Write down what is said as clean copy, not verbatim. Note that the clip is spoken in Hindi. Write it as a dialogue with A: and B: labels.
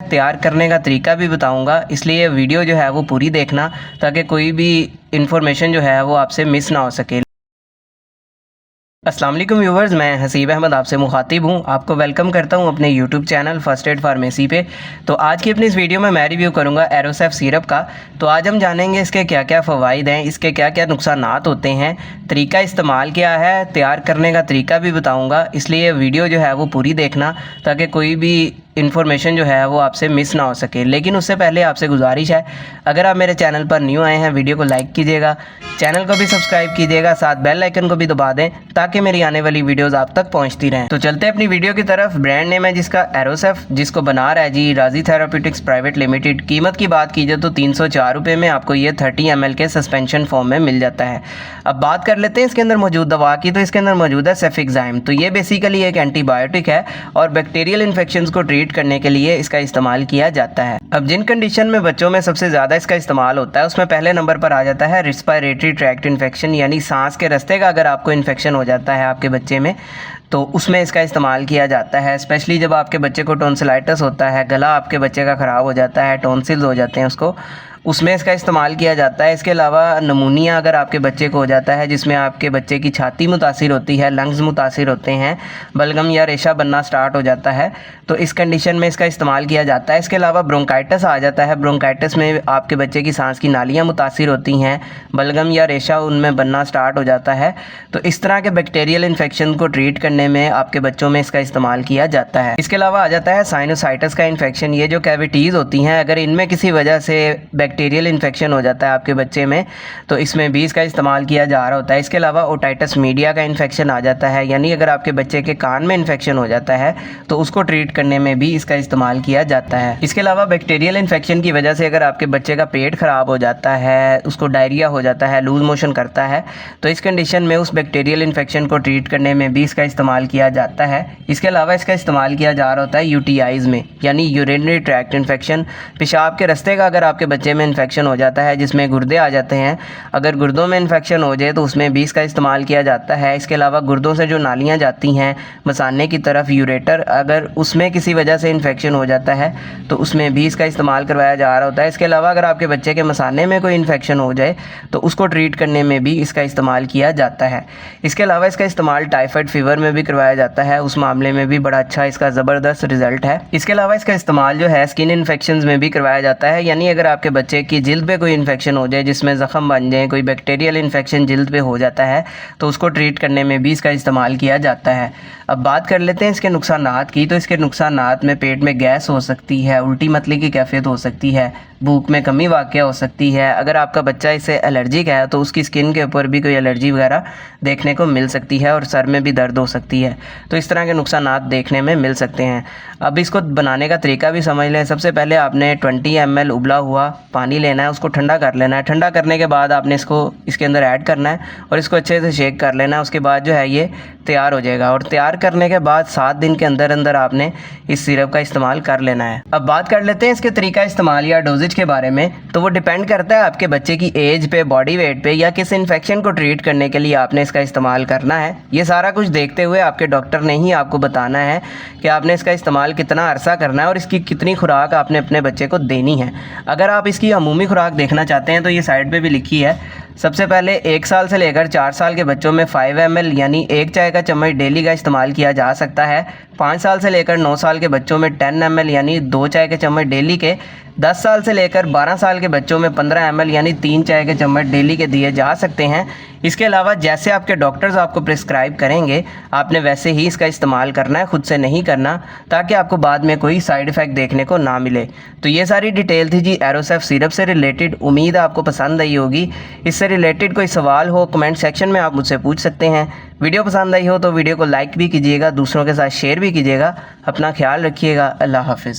A: तैयार करने का तरीका भी बताऊंगा, इसलिए वीडियो जो है वो पूरी देखना ताकि कोई भी इंफॉर्मेशन जो है वो आपसे मिस ना हो सके। अस्सलाम वालेकुम व्यूवर्स, मैं हसीब अहमद आपसे मुखातिब हूँ। आपको वेलकम करता हूँ अपने YouTube channel first aid pharmacy पे। तो आज की अपनी इस वीडियो में मैं रिव्यू करूँगा एरोसेफ सिरप का। तो आज हम जानेंगे इसके क्या क्या फ़वाइद हैं, इसके क्या क्या नुकसानात होते हैं, तरीका इस्तेमाल क्या है, तैयार करने का तरीका भी बताऊँगा। इसलिए वीडियो जो है वो पूरी देखना ताकि कोई भी इन्फॉर्मेशन जो है वो आपसे मिस ना हो सके। लेकिन उससे पहले आपसे गुजारिश है, अगर आप मेरे चैनल पर न्यू आए हैं वीडियो को लाइक कीजिएगा, चैनल को भी सब्सक्राइब कीजिएगा, साथ बेल आइकन को भी दबा दें ताकि मेरी आने वाली वीडियोस आप तक पहुंचती रहें। तो चलते हैं अपनी वीडियो की तरफ। ब्रांड नेम है जिसका एरोसेफ, जिसको बना रहा है जी राजी थेराप्यूटिक्स प्राइवेट लिमिटेड। कीमत की बात कीजिए तो 304 रुपये में आपको ये 30 ml के सस्पेंशन फॉर्म में मिल जाता है। अब बात कर लेते हैं इसके अंदर मौजूद दवा की। तो इसके अंदर मौजूद है सेफिक्साइम। तो ये बेसिकली एक एंटीबायोटिक है और बैक्टीरियल इन्फेक्शंस को ट्रीट करने के लिए इसका इस्तेमाल किया जाता है। अब जिन कंडीशन में बच्चों में सबसे ज़्यादा इसका इस्तेमाल होता है उसमें पहले नंबर पर आ जाता है रिस्पायरेटरी ट्रैक्ट इन्फेक्शन, यानी सांस के रास्ते का अगर आपको इन्फेक्शन हो जाता है आपके बच्चे में तो उसमें इसका इस्तेमाल किया जाता है। स्पेशली जब आपके बच्चे को टॉन्सिलाइटिस होता है, गला आपके बच्चे का ख़राब हो जाता है, टॉन्सिल्स हो जाते हैं उसको, उसमें इसका इस्तेमाल किया जाता है। इसके अलावा नमूनिया अगर आपके बच्चे को हो जाता है जिसमें आपके बच्चे की छाती मुतासिर होती है, लंग्स मुतासिर होते हैं, बलगम या रेशा बनना स्टार्ट हो जाता है, तो इस कंडीशन में इसका इस्तेमाल किया जाता है। इसके अलावा ब्रोंकाइटिस आ जाता है। ब्रोंकाइटिस में आपके बच्चे की सांस की नालियाँ मुतासिर होती हैं, बलगम या रेशा उनमें बनना स्टार्ट हो जाता है, तो इस तरह के बैक्टीरियल इन्फेक्शन को ट्रीट करने में आपके बच्चों में इसका इस्तेमाल किया जाता है। इसके अलावा आ जाता है साइनोसाइटिस का इन्फेक्शन। ये जो कैविटीज़ होती हैं अगर इनमें किसी वजह से बैक्टीरियल इन्फेक्शन हो जाता है आपके बच्चे में तो इसमें भी इसका इस्तेमाल किया जा रहा होता है। इसके अलावा ओटाइटिस मीडिया का इन्फेक्शन आ जाता है, यानी अगर आपके बच्चे के कान में इन्फेक्शन हो जाता है तो उसको ट्रीट करने में भी इसका इस्तेमाल किया जाता है। इसके अलावा बैक्टीरियल इन्फेक्शन की वजह से अगर आपके बच्चे का पेट ख़राब हो जाता है, उसको डायरिया हो जाता है, लूज मोशन करता है, तो इस कंडीशन में उस बैक्टीरियल इन्फेक्शन को ट्रीट करने में भी इसका इस्तेमाल किया जाता है। इसके अलावा इसका इस्तेमाल किया जा रहा होता है यूटीआईज में, यानी यूरिनरी ट्रैक्ट इन्फेक्शन। पेशाब के रास्ते का अगर आपके बच्चे में इन्फेक्शन हो जाता है जिसमें गुर्दे आ जाते हैं, अगर गुर्दों में इन्फेक्शन हो जाए तो उसमें भी इसका इस्तेमाल किया जाता है। इसके अलावा गुर्दों से जो नालियाँ जाती हैं मसाने की तरफ, यूरेटर, अगर उसमें किसी वजह से इन्फेक्शन हो जाता है तो उसमें भी इसका इस्तेमाल करवाया जा रहा होता है। इसके अलावा अगर आपके बच्चे के मसाने में कोई इन्फेक्शन हो जाए तो उसको ट्रीट करने में भी इसका इस्तेमाल किया जाता है। इसके अलावा इसका इस्तेमाल टाइफाइड फीवर में भी करवाया जाता है, उस मामले में भी बड़ा अच्छा इसका ज़बरदस्त रिजल्ट है। इसके अलावा इसका इस्तेमाल जो है स्किन इन्फेक्शन में भी करवाया जाता है, यानी अगर आपके बच्चे की जिल्द पे कोई इन्फेक्शन हो जाए, जिसमें ज़ख़म बन जाए, कोई बैक्टीरियल इन्फेक्शन जिल्द पे हो जाता है तो उसको ट्रीट करने में भी इसका इस्तेमाल किया जाता है। अब बात कर लेते हैं इसके नुकसानात की। तो इसके नुकसानात में पेट में गैस हो सकती है, उल्टी मतली की कैफियत हो सकती है, भूख में कमी वाक़या हो सकती है। अगर आपका बच्चा इससे एलर्जिक है तो उसकी स्किन के ऊपर भी कोई एलर्जी वगैरह देखने को मिल सकती है और सर में भी दर्द हो सकती है। तो इस तरह के नुकसानात देखने में मिल सकते हैं। अब इसको बनाने का तरीका भी समझ लें। सबसे पहले आपने 20 ml उबला हुआ पानी लेना है, उसको ठंडा कर लेना है। ठंडा करने के बाद आपने इसको इसके अंदर ऐड करना है और इसको अच्छे से शेक कर लेना है। उसके बाद जो है ये तैयार हो जाएगा और तैयार करने के बाद 7 दिन के अंदर अंदर आपने इस सिरप का इस्तेमाल कर लेना है। अब बात कर लेते हैं इसके तरीका इस्तेमाल या डोजेज के बारे में। तो वो डिपेंड करता है आपके बच्चे की एज पे, बॉडी वेट पे, या किस इन्फेक्शन को ट्रीट करने के लिए आपने इसका इस्तेमाल करना है। ये सारा कुछ देखते हुए आपके डॉक्टर ने ही आपको बताना है कि आपने इसका इस्तेमाल कितना अरसा करना है और इसकी कितनी खुराक आपने अपने बच्चे को देनी है। अगर आप इसकी अमूमी खुराक देखना चाहते हैं तो ये साइड पे भी लिखी है। सबसे पहले 1 साल से लेकर 4 साल के बच्चों में 5 ml यानी 1 चाय का चम्मच डेली का इस्तेमाल किया जा सकता है। 5 साल से लेकर 9 साल के बच्चों में 10 ml यानी 2 चाय के चम्मच डेली के। 10 साल से लेकर 12 साल के बच्चों में 15 ml यानी 3 चाय के चम्मच डेली के दिए जा सकते हैं। इसके अलावा जैसे आपके डॉक्टर्स आपको प्रिस्क्राइब करेंगे आपने वैसे ही इसका इस्तेमाल करना है, खुद से नहीं करना, ताकि आपको बाद में कोई साइड इफ़ेक्ट देखने को ना मिले। तो ये सारी डिटेल थी जी एरोसेफ सिरप से रिलेटेड। उम्मीद आपको पसंद आई होगी। इससे रिलेटेड कोई सवाल हो कमेंट सेक्शन में आप मुझसे पूछ सकते हैं। वीडियो पसंद आई हो तो वीडियो को लाइक भी कीजिएगा, दूसरों के साथ शेयर भी कीजिएगा। अपना ख्याल रखिएगा। अल्लाह हाफिज़।